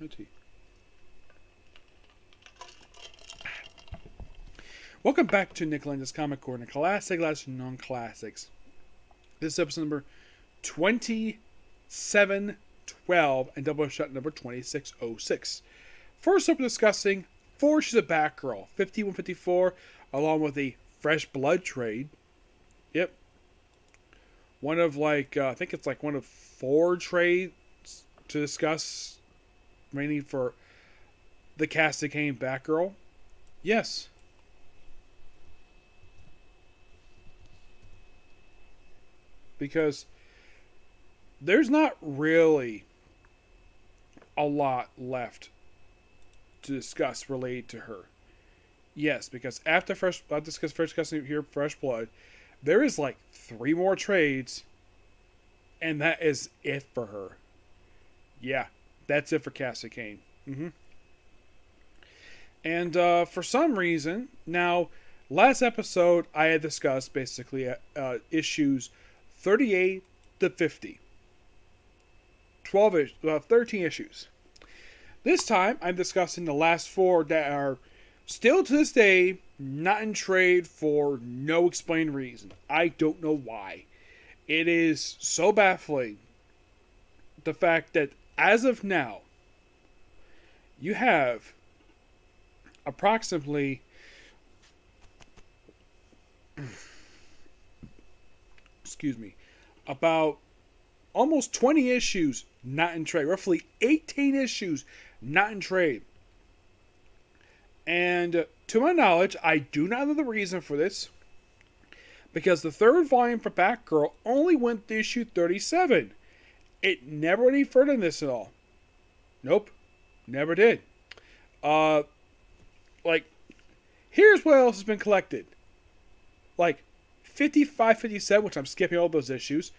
Let's see. Welcome back to Nick Lenz's Comic Corner, classic non-classics. This is episode number 2712 and Doubleshot number 2606. First up, we're discussing 4 issues of Batgirl, 5154, along with a Fresh Blood trade. Yep. One of I think it's one of 4 trades to discuss, mainly for the cast that came Batgirl. Yes. Because there's not really a lot left to discuss related to her. Yes, because after first discussing here Fresh Blood, there is 3 more trades, and that is it for her. Yeah, that's it for Cassie Kane. And for some reason, now, last episode I had discussed basically issues 38 to 50. 13 issues. This time, I'm discussing the last 4 that are still to this day not in trade for no explained reason. I don't know why. It is so baffling, the fact that as of now, you have approximately about almost 20 issues not in trade. Roughly 18 issues not in trade. And to my knowledge, I do not know the reason for this, because the 3rd volume for Batgirl only went to issue 37. It never went any further than this at all. Nope. Never did. Here's what else has been collected. 55, 57, which I'm skipping all those issues,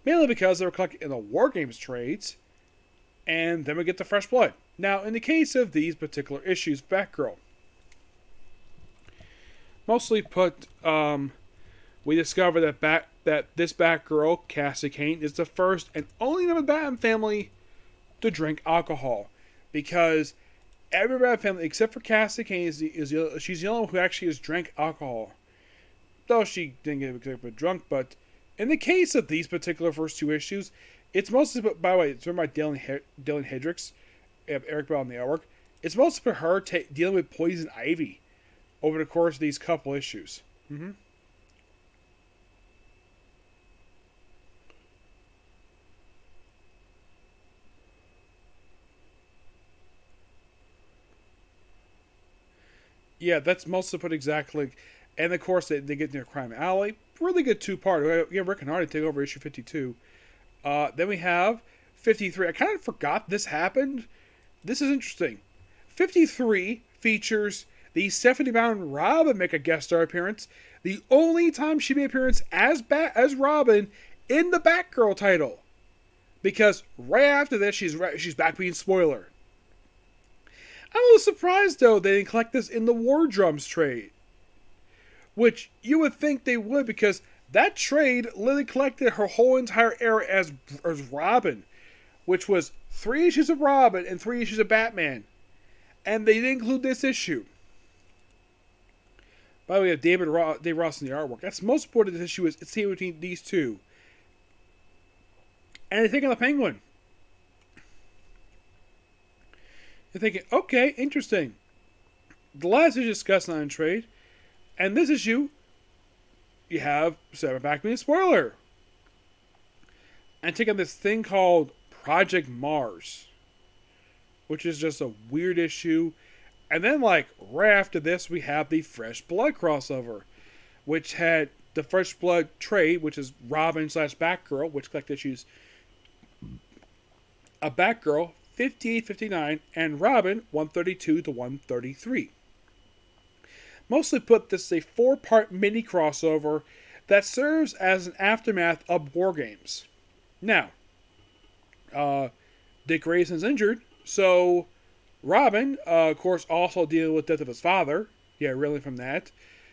mainly because they were collected in the War Games trades, and then we get the Fresh Blood. Now, in the case of these particular issues, Batgirl, mostly put, we discover that this Batgirl, Cassie Kane, is the first and only member of the Batman family to drink alcohol, because every Batman family, except for Cassie Kane, she's the only one who actually has drank alcohol. Though she didn't get particularly drunk, but in the case of these particular first 2 issues, it's mostly, by the way, it's written by Dylan Hendricks, Eric Bell on the artwork. It's mostly for her dealing with Poison Ivy over the course of these couple issues. Yeah, that's mostly put exactly. And of course, they get near Crime Alley. Really good 2-part. We have Rick and Hardy take over issue 52. Then we have 53. I kind of forgot this happened. This is interesting. 53 features the Stephanie Brown Robin make a guest star appearance. The only time she made an appearance as Robin in the Batgirl title. Because right after this, she's back being spoiler. I'm a little surprised, though, they didn't collect this in the War Drums trade. Which you would think they would, because that trade literally collected her whole entire era as Robin, which was 3 issues of Robin and 3 issues of Batman. And they didn't include this issue. By the way, we have Dave Ross in the artwork. That's the most important issue, is it's here between these 2. And they're taking the Penguin. You're thinking, okay, interesting. The last issue discussed not in trade. And this issue, you have Sarah back being a spoiler. And taking this thing called Project Mars, which is just a weird issue. And then, right after this, we have the Fresh Blood crossover, which had the Fresh Blood trade, which is Robin / Batgirl, which collect issues of Batgirl 58, 59, and Robin 132 to 133. Mostly put, this is a 4-part mini crossover that serves as an aftermath of War Games. Now, Dick Grayson's injured, so Robin, of course, also dealing with the death of his father. Yeah, really from that.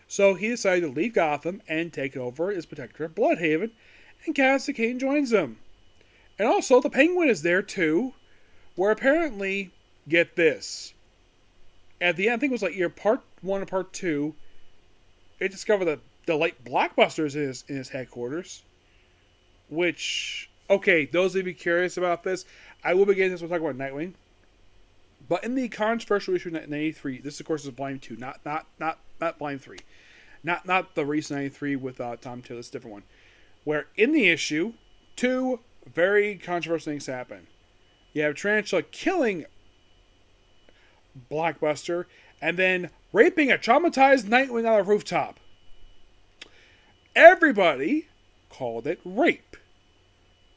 So he decided to leave Gotham and take over as protector of Bloodhaven, and Cassie Kane joins him. And also, the Penguin is there too, where apparently get this. At the end, I think it was like year part 1 and part 2, it discovered that the late Blockbuster's in his headquarters. Which, okay, those of you curious about this, I will begin this. We'll talk about Nightwing. But in the controversial issue 93, this of course is Volume 2, not Volume 3. Not the recent 93 with Tom Taylor, it's a different one. Where in the issue, 2 very controversial things happen. You have Tarantula killing Blockbuster and then raping a traumatized Nightwing on a rooftop. Everybody called it rape.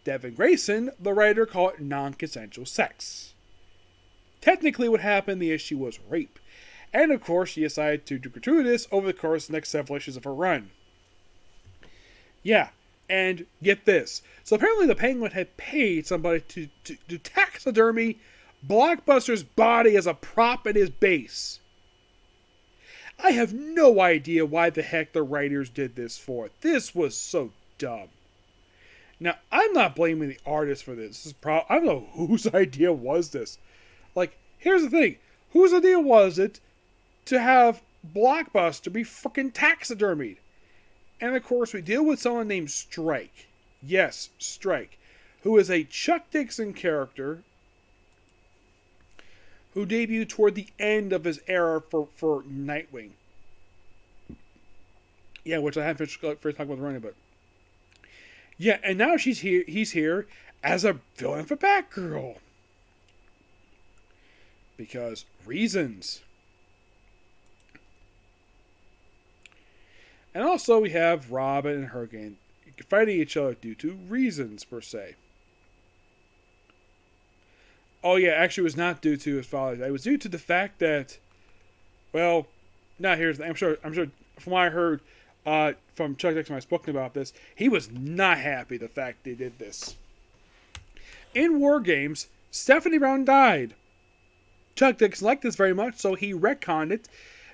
Devin Grayson, the writer, called it non-consensual sex. Technically what happened in the issue was rape. And of course she decided to do gratuitous over the course of the next several issues of her run. Yeah, and get this. So apparently the Penguin had paid somebody to taxidermy Blockbuster's body as a prop in his base. I have no idea why the heck the writers did this for. This was so dumb. Now, I'm not blaming the artist for this. I don't know whose idea was this. Like, here's the thing. Whose idea was it to have Blockbuster be freaking taxidermied? And of course, we deal with someone named Strike. Yes, Strike. Who is a Chuck Dixon character who debuted toward the end of his era for Nightwing. Yeah, which I haven't finished talking about the running, but yeah, and now he's here as a villain for Batgirl. Because reasons. And also we have Robin and Hurricane fighting each other due to reasons, per se. Oh yeah, actually it was not due to his father. It was due to the fact that, well, now here's the thing. I'm sure from what I heard from Chuck Dixon when I've spoken about this, he was not happy the fact they did this. In War Games, Stephanie Brown died. Chuck Dixon liked this very much, so he retconned it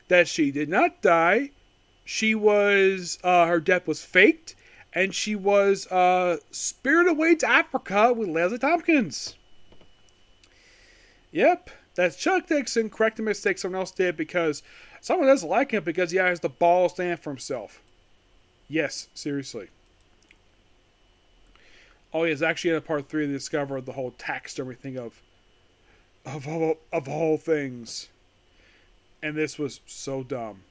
that she did not die. She was, her death was faked, and she was spirited away to Africa with Leslie Tompkins. Yep, that's Chuck Dixon correcting a mistake someone else did because someone doesn't like him because he has the balls to stand for himself. Yes, seriously. Oh, yeah, it's actually in part 3 they discovered the whole taxidermy thing of all things. And this was so dumb.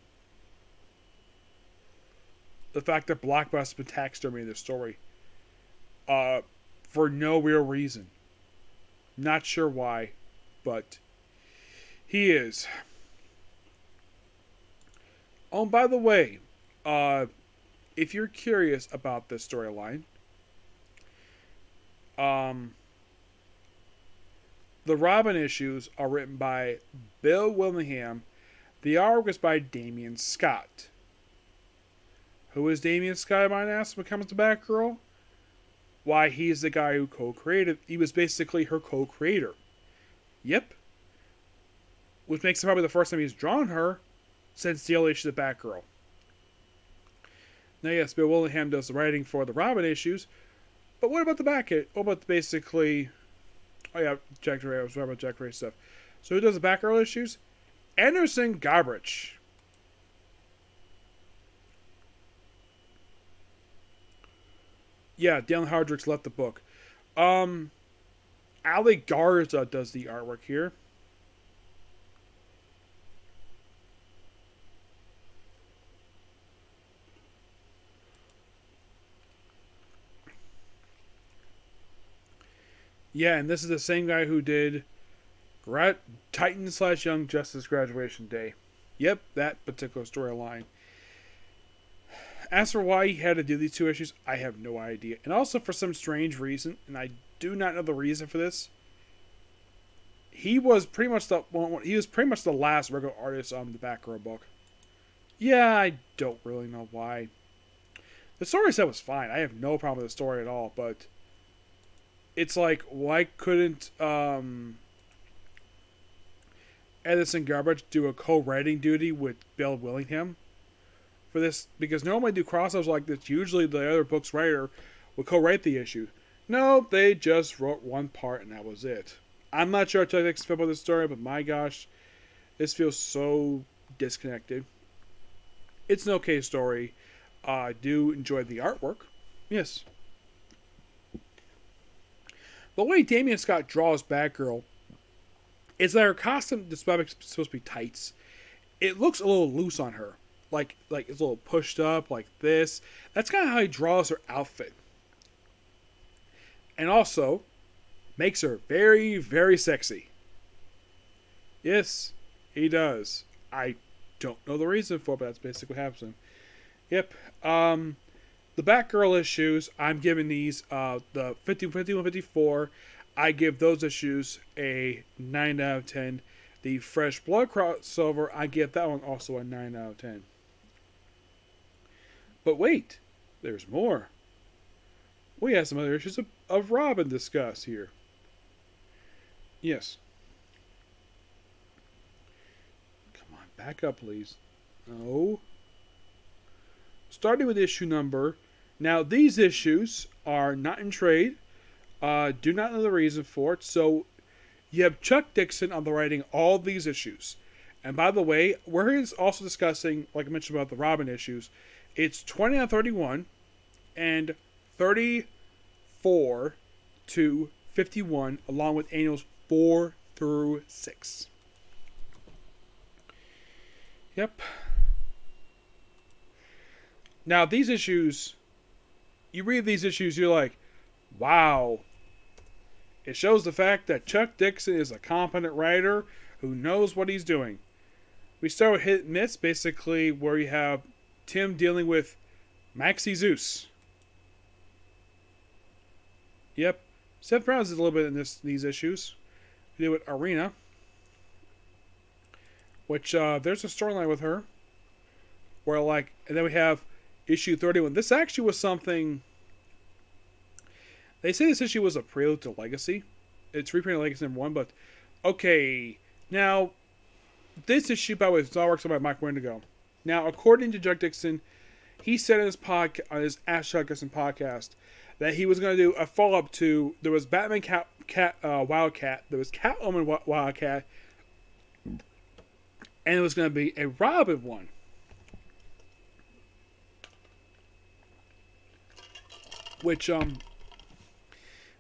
The fact that Blockbuster's been taxidermy in this story. For no real reason. Not sure why, but he is. Oh, and by the way, if you're curious about this storyline, the Robin issues are written by Bill Willingham. The artwork is by Damian Scott. Who is Damian Scott, I might ask, when it comes to Batgirl? Why, he's the guy who co-created. He was basically her co-creator. Yep. Which makes it probably the first time he's drawn her since the early issues of Batgirl. Now, yes, Bill Willingham does the writing for the Robin issues. But what about the back end? What about basically... Oh, yeah, Jack Ray. I was talking about Jack Ray stuff. So who does the Batgirl issues? Anderson Garbrich. Yeah, Dalen Hardrick's left the book. Ali Garza does the artwork here. Yeah, and this is the same guy who did Titan/Young Justice Graduation Day. Yep, that particular storyline. As for why he had to do these 2 issues, I have no idea. And also for some strange reason, and I do not know the reason for this, he was pretty much the last regular artist on the Batgirl book. Yeah, I don't really know why. The story set was fine. I have no problem with the story at all, but it's like, why couldn't Edison Garbage do a co-writing duty with Bill Willingham for this? Because normally do crossovers like this, usually the other book's writer would co-write the issue. No, they just wrote one part and that was it. I'm not sure how to feel about this story, but my gosh, this feels so disconnected. It's an okay story. I do enjoy the artwork. Yes. The way Damian Scott draws Batgirl is that her costume, despite it's supposed to be tights, it looks a little loose on her. Like it's a little pushed up, like this. That's kind of how he draws her outfit. And also, makes her very, very sexy. Yes, he does. I don't know the reason for it, but that's basically what happens. Yep. The Batgirl issues, I'm giving these, the 50, 51, 54, I give those issues a 9 out of 10. The Fresh Blood crossover, I give that one also a 9 out of 10. But wait, there's more. We have some other issues of Robin discussed here. Yes. Come on, back up, please. No. Starting with issue number. Now, these issues are not in trade. Do not know the reason for it. So, you have Chuck Dixon on the writing all these issues. And by the way, we're also discussing, like I mentioned about the Robin issues, it's 20 out of 31 and 34 to 51, along with annuals 4 through 6. Yep. Now, these issues, you read these issues, you're like, wow. It shows the fact that Chuck Dixon is a competent writer who knows what he's doing. We start with Hit and Miss, basically, where you have Tim dealing with Maxie Zeus. Yep. Seth Brown's a little bit in these issues. We deal with Arena, which there's a storyline with her, where and then we have issue 31. This actually was something. They say this issue was a prelude to Legacy. It's reprinted Legacy #1, but okay. Now, this issue, by the way, is all works by Mike Wendigo. Now, according to Chuck Dixon, he said in on his Ask Chuck Dixon podcast that he was going to do a follow-up to, there was Batman Wildcat, there was Catwoman Wildcat, and it was going to be a Robin one. Which,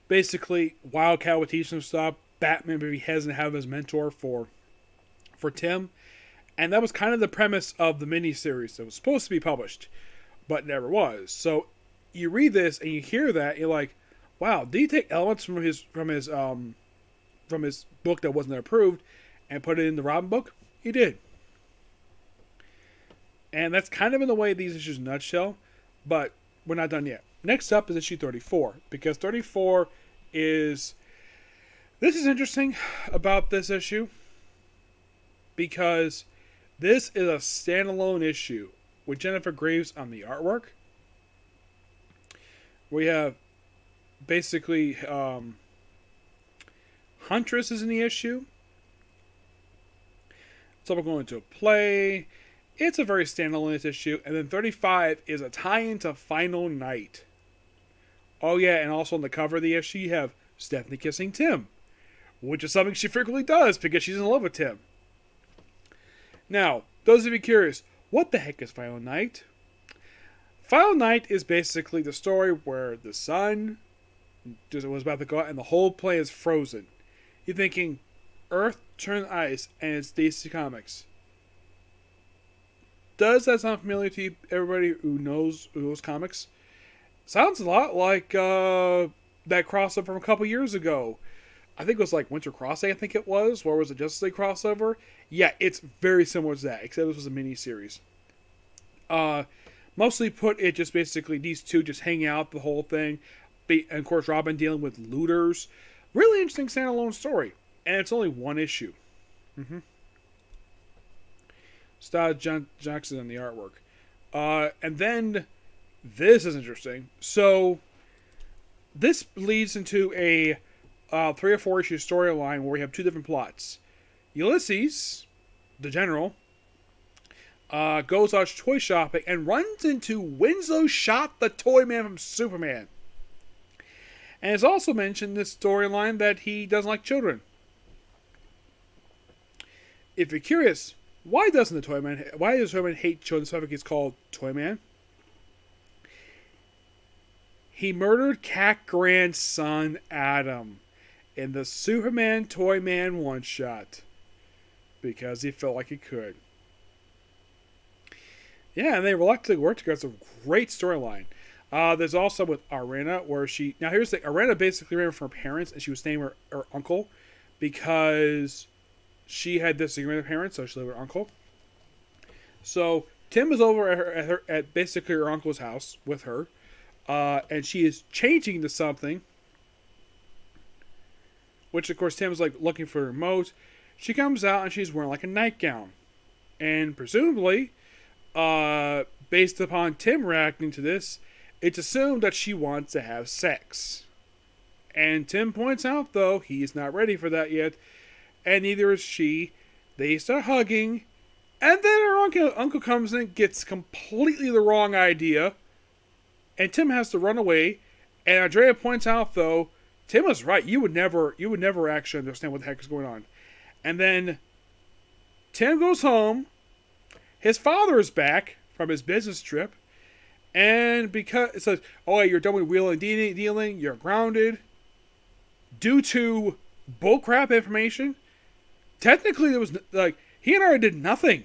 basically, Wildcat would teach him stuff. Batman maybe hasn't have his mentor for Tim. And that was kind of the premise of the miniseries that was supposed to be published, but never was. So you read this and you hear that, you're like, wow, did he take elements from his book that wasn't approved and put it in the Robin book? He did. And that's kind of in the way these issues in a nutshell, but we're not done yet. Next up is issue 34, because 34 is... This is interesting about this issue, because this is a standalone issue with Jennifer Graves on the artwork. We have basically Huntress is in the issue. So we're going to a play. It's a very standalone issue. And then 35 is a tie-in to Final Night. Oh yeah, and also on the cover of the issue you have Stephanie kissing Tim, which is something she frequently does because she's in love with Tim. Now, those of you curious, what the heck is Final Night? Final Night is basically the story where the sun was about to go out and the whole planet is frozen. You're thinking, Earth turned ice and it's DC Comics. Does that sound familiar to everybody who knows comics? Sounds a lot like that crossover from a couple years ago. I think it was like Winter Crossing, I think it was. Where was it, Justice League crossover? Yeah, it's very similar to that, except this was a mini-series. Mostly put, it just basically, these two just hang out the whole thing. And of course, Robin dealing with looters. Really interesting standalone story. And it's only one issue. Style Jackson on the artwork. And then, this is interesting. So, this leads into a 3 or 4 issue storyline where we have two different plots. Ulysses, the general, goes out toy shopping and runs into Winslow Shot, the toy man from Superman. And it's also mentioned in this storyline that he doesn't like children. If you're curious, why does Toyman hate showing stuff like he's called Toyman? He murdered Cat Grant's son Adam in the Superman Toyman one-shot because he felt like he could. Yeah, and they reluctantly worked together. It's a great storyline. There's also with Arena where now here's the thing. Arena basically ran from her parents and she was staying with her uncle because she had disagreement with her parents, so she lived with her uncle. So Tim is over at basically her uncle's house with her, and she is changing to something, which of course Tim's like looking for a remote. She comes out and she's wearing like a nightgown, and presumably, based upon Tim reacting to this, it's assumed that she wants to have sex. And Tim points out, though, he's not ready for that yet, and neither is she. They start hugging, and then her uncle comes in and gets completely the wrong idea, and Tim has to run away. And Andrea points out, though, Tim was right. You would never actually understand what the heck is going on. And then Tim goes home. His father is back from his business trip, and because it says, "Oh, you're done with wheeling and dealing. You're grounded due to bullcrap information." Technically, there was like he and I did nothing.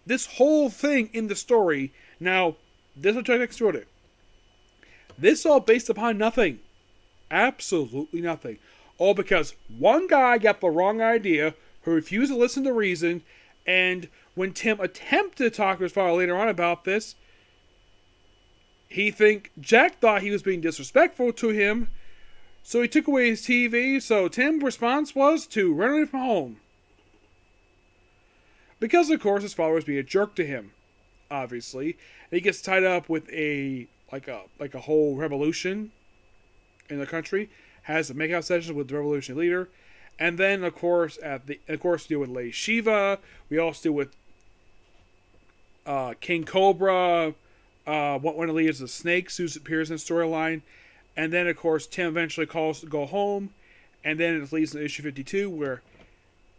This whole thing in the story. Now, this will try next to it. This all based upon nothing. Absolutely nothing. All because one guy got the wrong idea, who refused to listen to reason, and when Tim attempted to talk to his father later on about this, Jack thought he was being disrespectful to him, so he took away his TV, so Tim's response was to run away from home. Because, of course, his father was being a jerk to him, obviously. And he gets tied up with a whole revolution in the country, has a makeout session with the revolution leader, and then, of course, deal with Lady Shiva. We also deal with King Cobra, one of the leaders of the Snakes, who appears in the storyline. And then, of course, Tim eventually calls to go home. And then it leads to issue 52, where,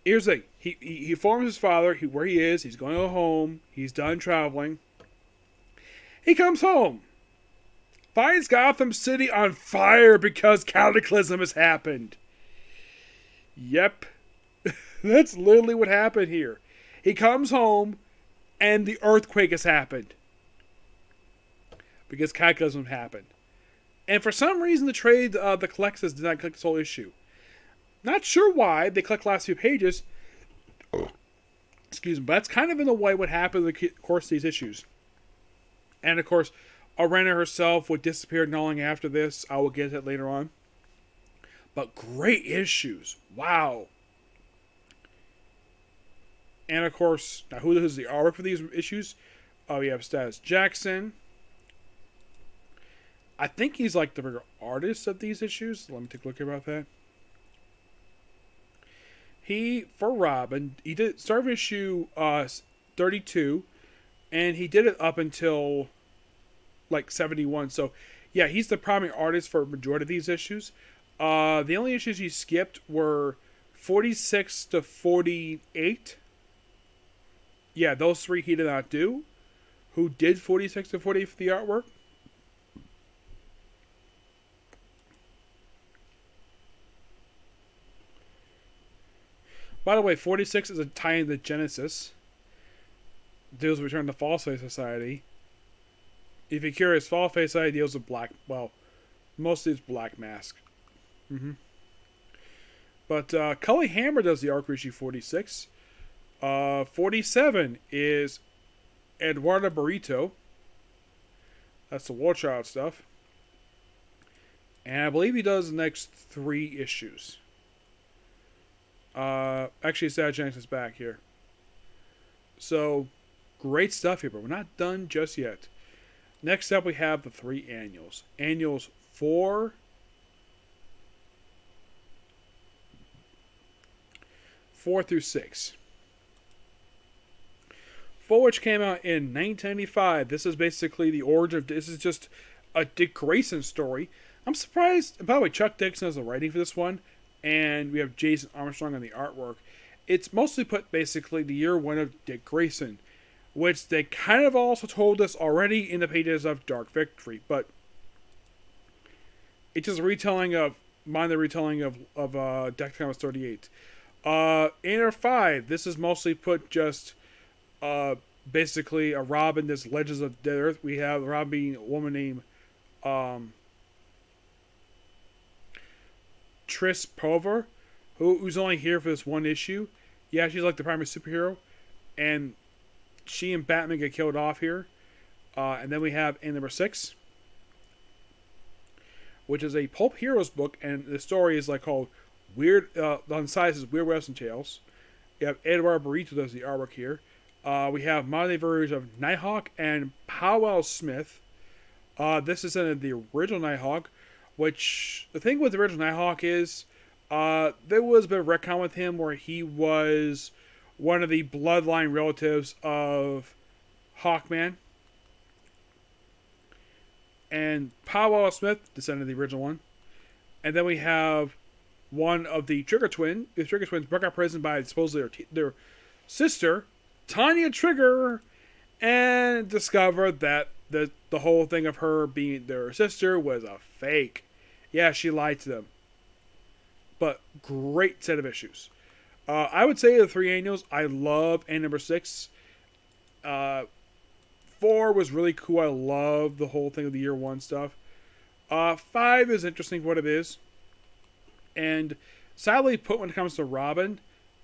here's the thing. He informs his father where he is. He's going to go home. He's done traveling. He comes home. Finds Gotham City on fire because Cataclysm has happened. Yep. That's literally what happened here. He comes home, and the earthquake has happened. Because Cataclysm happened. And for some reason, the collectors did not collect this whole issue. Not sure why. They collect the last few pages. Excuse me. But that's kind of in the way what happened in the course of these issues. And, of course, Arena herself would disappear not long after this. I will get to that later on. But great issues. Wow. And, of course, now who does the artwork for these issues? Oh, we have Status Jackson. I think he's like the bigger artist of these issues. Let me take a look about that. For Robin, he did start of issue 32, and he did it up until like 71. So, yeah, he's the primary artist for a majority of these issues. The only issues he skipped were 46 to 48. Yeah, those three he did not do. Who did 46 to 48 for the artwork? By the way, 46 is a tie-in to Genesis. Deals with Return to False Face Society. If you're curious, False Face Society deals with mostly it's Black Mask. But Cully Hammer does the arc for issue 46. 47 is Eduardo Barrito. That's the War Child stuff. And I believe he does the next 3 issues. Actually, Sad Jenks is back here. So, great stuff here, but we're not done just yet. Next up, we have the 3 annuals. Annuals 4 through 6. 4, which came out in 1995. This is basically the origin of... This is just a Dick Grayson story. I'm surprised... By the way, Chuck Dixon has the writing for this one. And we have Jason Armstrong on the artwork. it's mostly put basically the year one of Dick Grayson, which they kind of also told us already in the pages of Dark Victory, but it's just a retelling of the retelling of Deck Comics 38. In 5, this is mostly put just basically a Robin. This Legends of Dead Earth. We have Robin being a woman named Tris Pover, who's only here for this one issue. Yeah, she's like the primary superhero, and she and Batman get killed off here. And then we have in number 6, which is a Pulp Heroes book, and the story is like called Weird. On the side is Weird Western Tales. You have Edward Burrito does the artwork here. We have modern day versions of Nighthawk and Powell Smith. This is in the original Nighthawk, which the thing with the original Nighthawk is there was a bit of retcon with him where he was one of the bloodline relatives of Hawkman. And Powell Smith descended the original one. And then we have one of the Trigger Twins. The Trigger Twins broke out of prison by supposedly their sister, Tanya Trigger, and discovered that the whole thing of her being their sister was a fake. Yeah, she lied to them. But great set of issues. I would say the 3 annuals, I love and number 6. 4 was really cool. I love the whole thing of the year 1 stuff. 5 is interesting for what it is. And sadly put when it comes to Robin.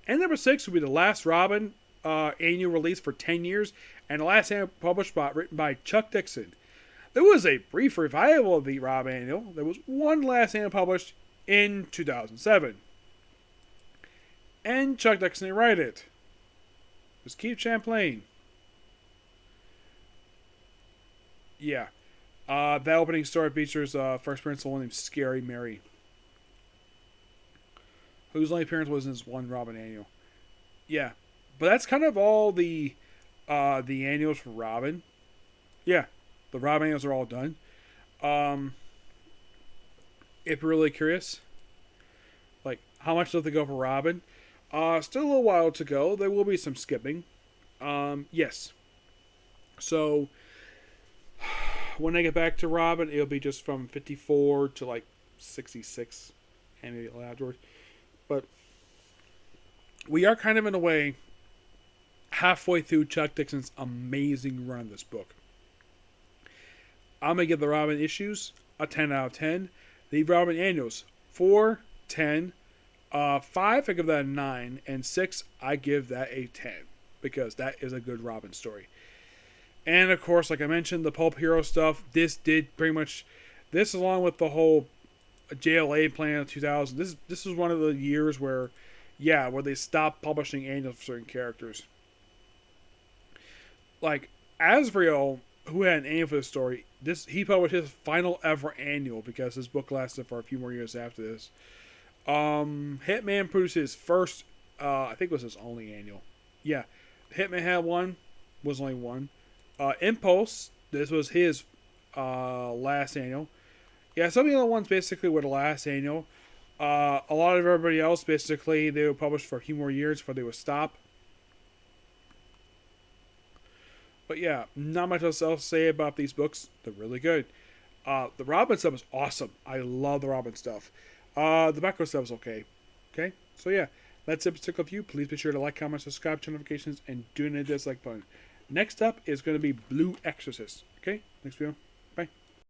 And number 6 would be the last Robin annual release for 10 years. And the last annual published by, written by Chuck Dixon. There was a brief revival of the Robin annual. There was one last annual published in 2007. And Chuck Dixon didn't write it. It was Keith Champlain. Yeah. That opening story features first principal named Scary Mary, whose only appearance was in this one Robin annual. Yeah. But that's kind of all the annuals for Robin. Yeah. The Robin annuals are all done. If you're really curious, like how much does they go for Robin? Still a little while to go. There will be some skipping. Yes. So when I get back to Robin, it'll be just from 54 to like 66, and maybe afterwards. But we are kind of in a way halfway through Chuck Dixon's amazing run of this book. I'm gonna give the Robin issues a 10 out of 10. The Robin annuals 4, 10. 5, I give that a 9, and 6, I give that a 10 because that is a good Robin story. And of course, like I mentioned, the Pulp Hero stuff. This did pretty much this, along with the whole JLA plan of 2000. This was one of the years where they stopped publishing annuals for certain characters. Like Azrael, who had an annual for this story, he published his final ever annual because his book lasted for a few more years after this. Hitman produced his first, I think it was his only annual. Yeah, Hitman had one, was only one. Impulse, this was his last annual. Yeah, some of the other ones basically were the last annual. A lot of everybody else, basically, they were published for a few more years before they would stop. But yeah, not much else to say about these books. They're really good. The Robin stuff is awesome. I love the Robin stuff. The Batgirl stuff is okay. Okay? So yeah, that's it particular view. Please be sure to like, comment, subscribe, turn notifications, and do the dislike button. Next up is going to be Blue Exorcist. Okay? Next video.